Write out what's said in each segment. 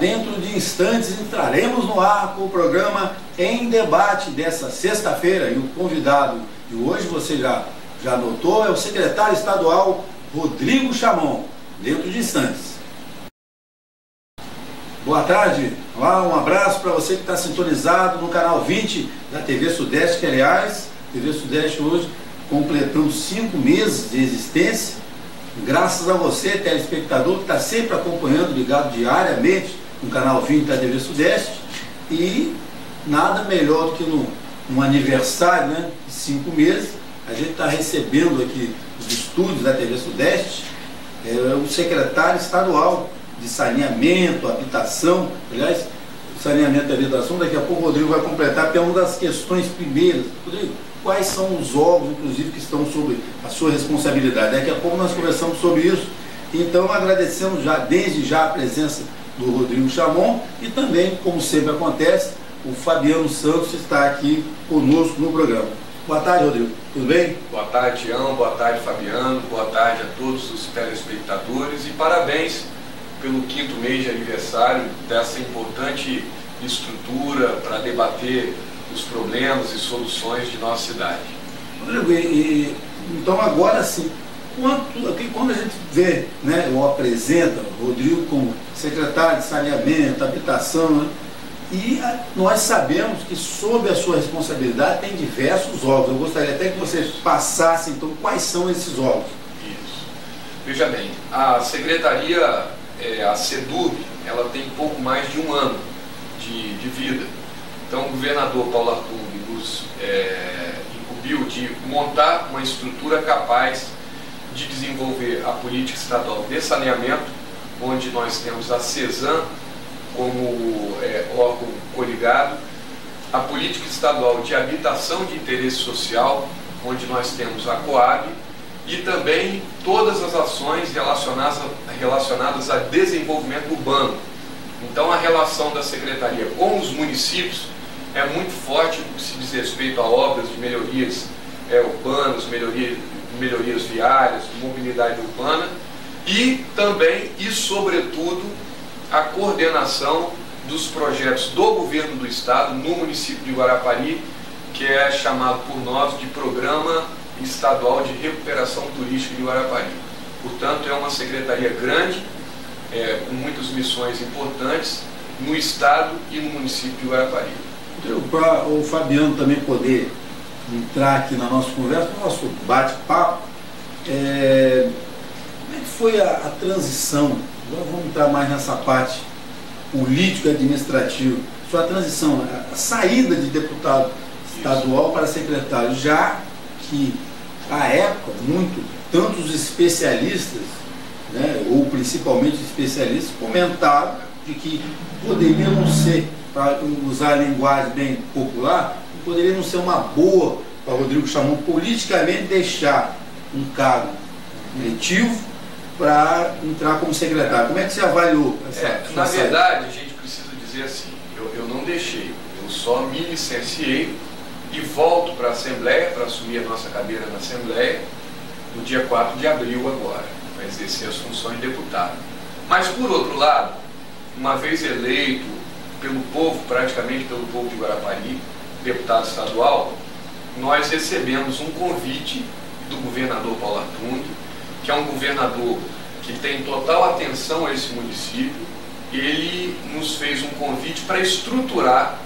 dentro de instantes entraremos no ar com o programa Em Debate dessa sexta-feira. E o convidado de hoje, você já notou, é o secretário estadual Rodrigo Chamon, dentro de instantes. Boa tarde, olá, um abraço para você que está sintonizado no canal 20 da TV Sudeste, que aliás, a TV Sudeste hoje completando 5 meses de existência, graças a você, telespectador, que está sempre acompanhando, ligado diariamente no canal 20 da TV Sudeste. E nada melhor do que num aniversário, né, de 5 meses, a gente está recebendo aqui os estúdios da TV Sudeste o secretário estadual de saneamento, habitação. Aliás, saneamento e habitação, daqui a pouco o Rodrigo vai completar, porque é uma das questões primeiras. Rodrigo, quais são os órgãos, inclusive, que estão sob a sua responsabilidade? Daqui a pouco nós conversamos sobre isso. Então, agradecemos desde já a presença do Rodrigo Chamon e também, como sempre acontece, o Fabiano Santos está aqui conosco no programa. Boa tarde, Rodrigo. Tudo bem? Boa tarde, Tião. Boa tarde, Fabiano. Boa tarde a todos os telespectadores e parabéns pelo 5º mês de aniversário dessa importante estrutura para debater os problemas e soluções de nossa cidade. Rodrigo, então agora sim, quando a gente vê, né, ou apresenta o Rodrigo como secretário de saneamento, habitação, né, e nós sabemos que sob a sua responsabilidade tem diversos órgãos. Eu gostaria até que você passasse então quais são esses órgãos. Isso. Veja bem, a secretaria, a SEDUB, ela tem pouco mais de 1 ano de vida. Então o governador Paulo Artung nos incumbiu de montar uma estrutura capaz de desenvolver a política estadual de saneamento, onde nós temos a CESAM como órgão coligado, a política estadual de habitação de interesse social, onde nós temos a COAB, e também todas as ações relacionadas a desenvolvimento urbano. Então a relação da secretaria com os municípios é muito forte no que se diz respeito a obras de melhorias urbanas, melhorias viárias, mobilidade urbana e também e sobretudo a coordenação dos projetos do governo do estado no município de Guarapari, que é chamado por nós de Programa Estadual de Recuperação Turística de Guarapari. Portanto, é uma secretaria grande, com muitas missões importantes no estado e no município de Guarapari. Para o Fabiano também poder entrar aqui na nossa conversa, no nosso bate-papo, como é que foi a transição? Agora vamos entrar mais nessa parte política e administrativa. Sua transição, a saída de deputado estadual para secretário, já que à época tantos especialistas, né, ou principalmente especialistas, comentaram de que poderia não ser, para usar a linguagem bem popular, poderia não ser uma boa para Rodrigo Chamon politicamente deixar um cargo eletivo para entrar como secretário. Como é que você avaliou essa Na verdade, a gente precisa dizer assim, eu não deixei, eu só me licenciei e volto para a Assembleia, para assumir a nossa cadeira na Assembleia, no dia 4 de abril agora, para exercer as funções de deputado. Mas, por outro lado, uma vez eleito pelo povo, praticamente pelo povo de Guarapari, deputado estadual, nós recebemos um convite do governador Paulo Artung, que é um governador que tem total atenção a esse município. Ele nos fez um convite para estruturar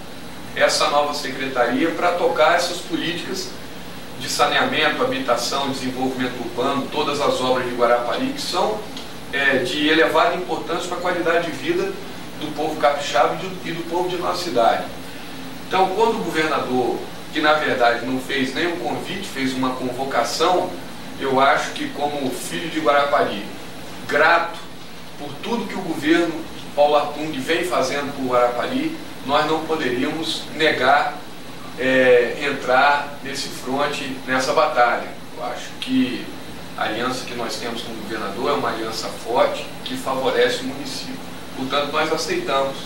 essa nova secretaria para tocar essas políticas de saneamento, habitação, desenvolvimento urbano, todas as obras de Guarapari que são de elevada importância para a qualidade de vida do povo capixaba e do povo de nossa cidade. Então, quando o governador, que na verdade não fez nenhum convite, fez uma convocação, eu acho que como filho de Guarapari, grato por tudo que o governo Paulo Artung vem fazendo por Guarapari, nós não poderíamos negar entrar nesse fronte, nessa batalha. Eu acho que a aliança que nós temos com o governador é uma aliança forte que favorece o município. Portanto, nós aceitamos,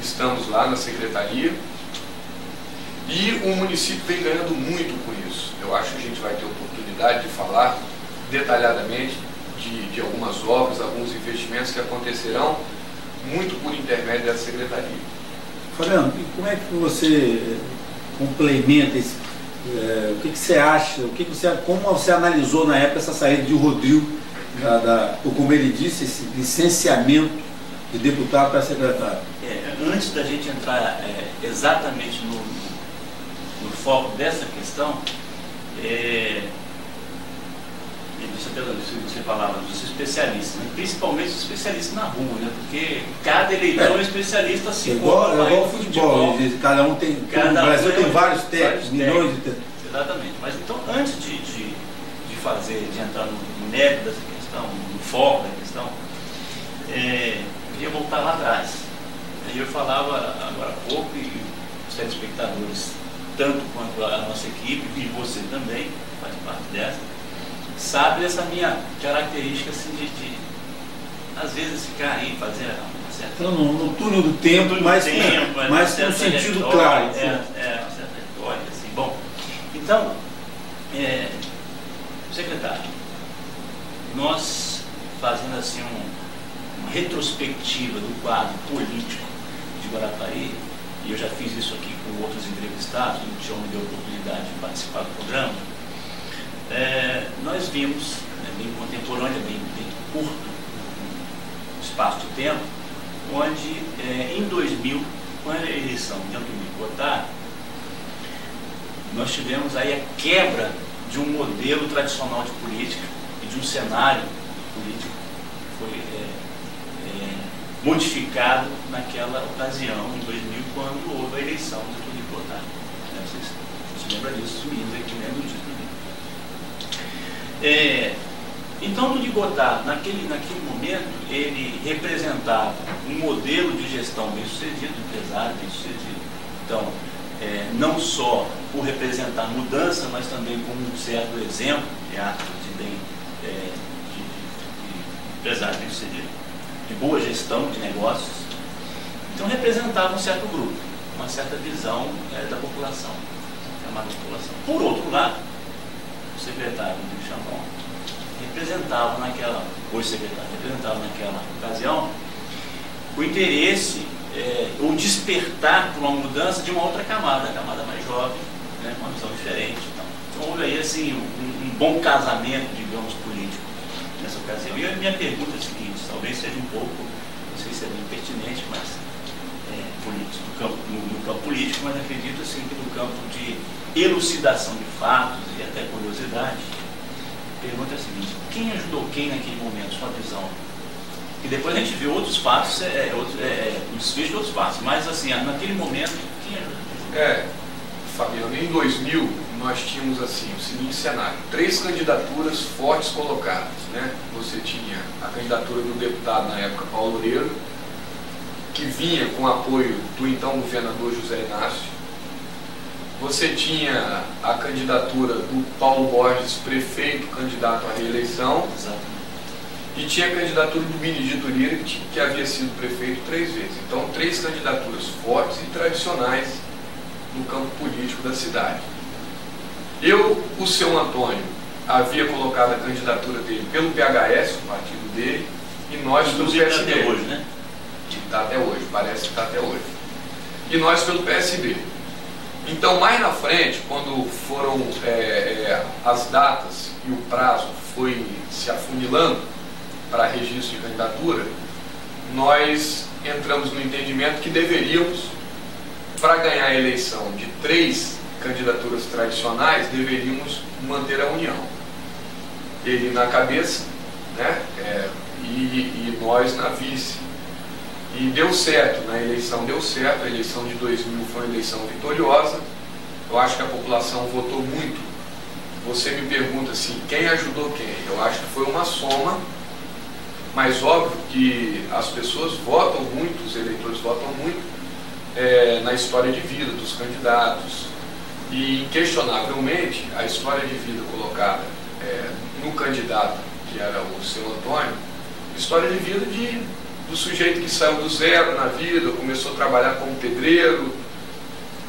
estamos lá na secretaria e o município vem ganhando muito com isso. Eu acho que a gente vai ter oportunidade de falar detalhadamente de algumas obras, alguns investimentos que acontecerão muito por intermédio dessa secretaria. Fabiano, e como é que você complementa esse, o que você acha, como você analisou na época essa saída de Rodrigo, ou como ele disse, esse licenciamento de deputado para secretário? Antes da gente entrar exatamente no foco dessa questão, você falava dos especialistas, né? Principalmente os especialistas na rua, né? Porque cada eleitor é um especialista assim. Igual o futebol, cada um tem. O Brasil tem vários técnicos, milhões de técnicos. Exatamente. Mas então, antes de entrar no mérito dessa questão, no foco da questão, eu queria voltar lá atrás. Eu falava agora há pouco, e os telespectadores, tanto quanto a nossa equipe, e você também, faz parte dessa, sabe essa minha característica assim, de às vezes ficar aí, fazer uma certa... Então, no túnel do tempo, mas com um sentido claro. Uma certa retórica, assim. Bom, então, secretário, nós fazendo assim uma retrospectiva do quadro político de Guarapari, e eu já fiz isso aqui com outros entrevistados, o Tião me deu a oportunidade de participar do programa, nós vimos, bem contemporâneo, bem curto, um espaço de tempo, onde em 2000, com a eleição de Antônio Godard, nós tivemos aí a quebra de um modelo tradicional de política e de um cenário político que foi modificado naquela ocasião, em 2000, quando houve a eleição de Antônio Godard. Você se lembra disso, os meninos aqui lembram disso também. Então, Antônio Godard, naquele momento, ele representava um modelo de gestão bem-sucedido, empresário bem-sucedido. Então, não só por representar mudança, mas também como um certo exemplo de empresário bem-sucedido, de boa gestão de negócios. Então, representava um certo grupo, uma certa visão da população, chamada população. Por outro lado, o secretário do Chamon representava naquela ocasião o interesse ou despertar para uma mudança de uma outra camada, a camada mais jovem, né, uma visão diferente. Então houve aí assim um bom casamento, digamos, político nessa ocasião. E a minha pergunta é a seguinte, talvez seja um pouco, não sei se é bem pertinente, mas político, no campo político, mas acredito assim que no campo de elucidação de fatos e até curiosidade, a pergunta é a seguinte: quem ajudou quem naquele momento, sua visão? E depois a gente vê outros fatos, um desfecho de outros fatos, mas assim, naquele momento, quem ajudou? Fabiano, em 2000 nós tínhamos assim o seguinte cenário: 3 candidaturas fortes colocadas, né? Você tinha a candidatura do deputado na época, Paulo Loureiro, que vinha com apoio do então governador José Inácio. Você tinha a candidatura do Paulo Borges, prefeito, candidato à reeleição. Exatamente. E tinha a candidatura do Benedito Lira, que havia sido prefeito 3 vezes. Então, 3 candidaturas fortes e tradicionais no campo político da cidade. O seu Antônio, havia colocado a candidatura dele pelo PHS, o partido dele, e nós pelo PSB. Até hoje, né? Está até hoje, parece que está até hoje. E nós pelo PSB. Então, mais na frente, quando foram as datas e o prazo foi se afunilando para registro de candidatura, nós entramos no entendimento que deveríamos, para ganhar a eleição de 3 candidaturas tradicionais, deveríamos manter a união. Ele na cabeça, né, e nós na vice. E deu certo, na eleição deu certo, a eleição de 2000 foi uma eleição vitoriosa. Eu acho que a população votou muito. Você me pergunta assim, quem ajudou quem? Eu acho que foi uma soma, mas óbvio que as pessoas votam muito, os eleitores votam muito na história de vida dos candidatos. E inquestionavelmente a história de vida colocada no candidato, que era o seu Antônio, história de vida do sujeito que saiu do zero na vida, começou a trabalhar como pedreiro,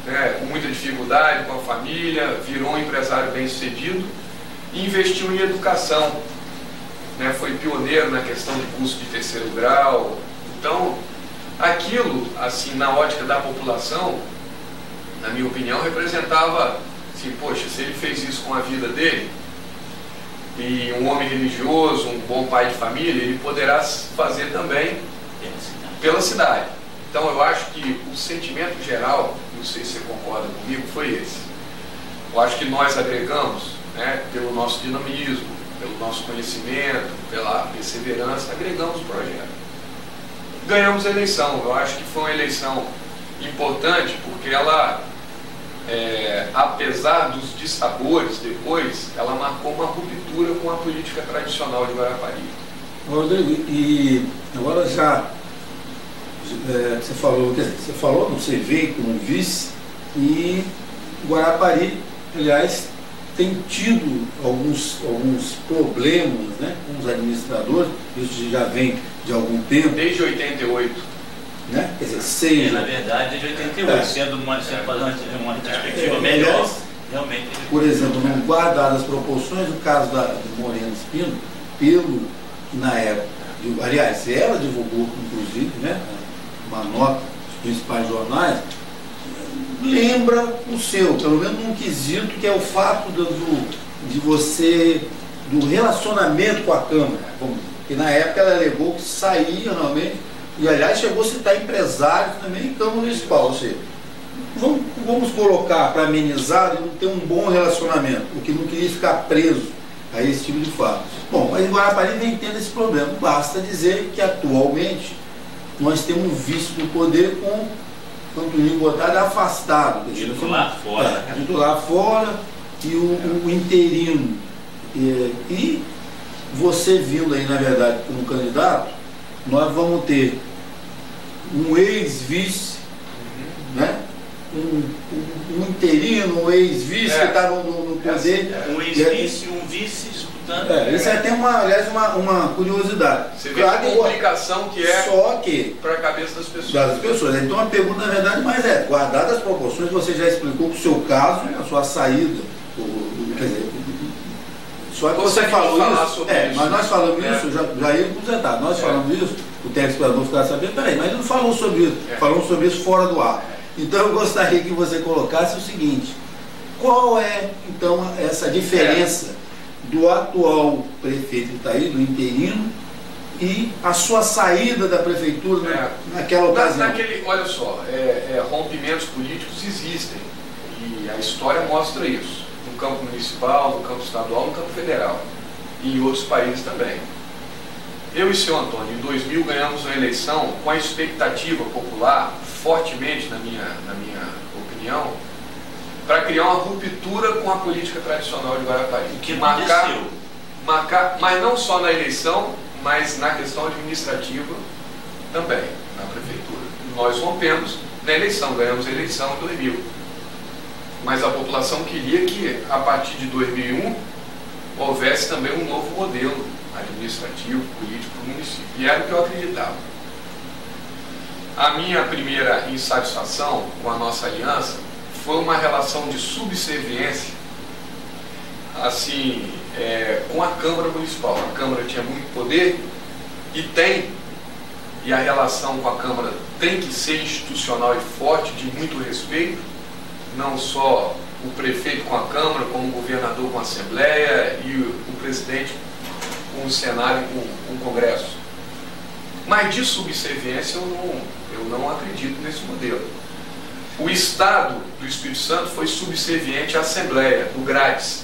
né, com muita dificuldade, com a família, virou um empresário bem-sucedido e investiu em educação, né, foi pioneiro na questão de curso de 3º grau. Então, Aquilo, assim, na ótica da população, na minha opinião, representava, assim, poxa, se ele fez isso com a vida dele, e um homem religioso, um bom pai de família, ele poderá fazer também pela cidade. Então eu acho que o sentimento geral, não sei se você concorda comigo, foi esse. Eu acho que nós agregamos, né, pelo nosso dinamismo, pelo nosso conhecimento, pela perseverança, agregamos o projeto. Ganhamos a eleição. Eu acho que foi uma eleição importante porque ela, apesar dos dissabores depois, ela marcou uma ruptura com a política tradicional de Guarapari. Rodrigo, e agora já você falou, você veio como vice, e Guarapari, aliás, tem tido alguns problemas, né, com os administradores. Isso já vem de algum tempo. Desde 88. Né? Quer dizer, na verdade, desde 88, sendo uma retrospectiva melhor, realmente. Por exemplo, não guardadas as proporções, o caso do Moreno Espino, pelo que na época, aliás, ela divulgou, inclusive, né, uma nota dos principais jornais, lembra o seu, pelo menos num quesito, que é o fato de você, do relacionamento com a Câmara, porque na época ela alegou que saía normalmente, e aliás chegou a citar empresários também em Câmara Municipal, ou seja, vamos colocar para amenizar e não ter um bom relacionamento, porque não queria ficar preso a esse tipo de fato. Bom, mas em Guarapari vem tendo esse problema, basta dizer que atualmente nós temos um vice do poder com Antônio Gotardo afastado. Titular fora. Titular fora e o interino. E você vindo aí, na verdade, como candidato, nós vamos ter um ex-vice, né? Um interino, um ex-vice que está no poder. Um ex-vice e um vice disputando. Isso aí tem uma curiosidade. Você vê a complicação que é só que para a cabeça das pessoas. Então a pergunta, na verdade, mas guardadas as proporções, você já explicou o seu caso, a sua saída, quer dizer, só que você falou isso, mas nós falamos isso, já ia completar, nós falamos isso, o telespectador ficar sabendo, peraí, mas ele não falou sobre isso, falamos sobre isso fora do ar. Então eu gostaria que você colocasse o seguinte: qual é então essa diferença do atual prefeito Itaí, do interino, e a sua saída da prefeitura naquela ocasião? Olha só, rompimentos políticos existem e a história mostra isso, no campo municipal, no campo estadual, no campo federal e em outros países também. Eu e o senhor Antônio, em 2000, ganhamos uma eleição com a expectativa popular, fortemente na minha opinião, para criar uma ruptura com a política tradicional de Guarapari. Que marcar, mas não só na eleição, mas na questão administrativa também, na prefeitura. Nós rompemos na eleição, ganhamos a eleição em 2000. Mas a população queria que, a partir de 2001, houvesse também um novo modelo administrativo, político do município. E era o que eu acreditava. A minha primeira insatisfação com a nossa aliança foi uma relação de subserviência, assim, com a Câmara Municipal. A Câmara tinha muito poder e tem, e a relação com a Câmara tem que ser institucional e forte, de muito respeito, não só o prefeito com a Câmara, como o governador com a Assembleia e o presidente com o Senado e com o Congresso. Mas de subserviência eu não acredito nesse modelo. O Estado do Espírito Santo foi subserviente à Assembleia, do Grátis,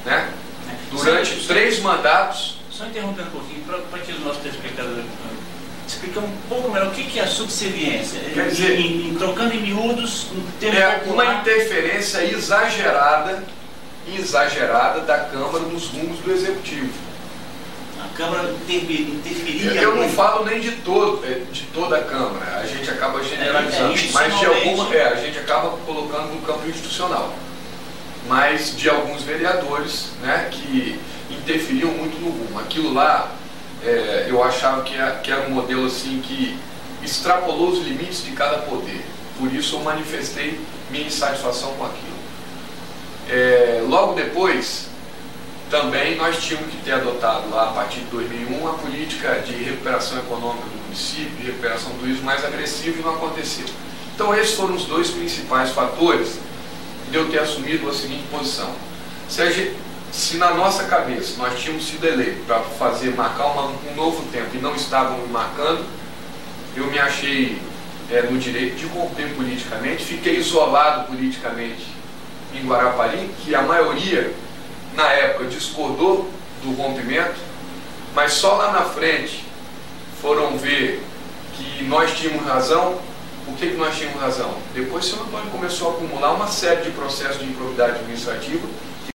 né? Durante 3 mandatos. Só interrompendo um pouquinho, para que os nossos telespectadores explicar um pouco melhor o que é a subserviência. Quer dizer, trocando em miúdos, uma interferência exagerada da Câmara nos rumos do Executivo. A Câmara interferia. Eu não falo nem de toda a Câmara, a gente acaba generalizando, mas de alguma, a gente acaba colocando no campo institucional. Mas de alguns vereadores, né, que interferiam muito no rumo. Aquilo lá, eu achava que era um modelo assim que extrapolou os limites de cada poder. Por isso eu manifestei minha insatisfação com aquilo. Logo depois, também nós tínhamos que ter adotado lá, a partir de 2001, a política de recuperação econômica do município, de recuperação do turismo mais agressivo, e não aconteceu. Então esses foram os dois principais fatores de eu ter assumido a seguinte posição. Se na nossa cabeça nós tínhamos sido eleitos para marcar um novo tempo e não estávamos marcando, eu me achei no direito de romper politicamente, fiquei isolado politicamente em Guarapari, que a maioria na época discordou do rompimento, mas só lá na frente foram ver que nós tínhamos razão. Por que nós tínhamos razão? Depois o senhor Antônio começou a acumular uma série de processos de improbidade administrativa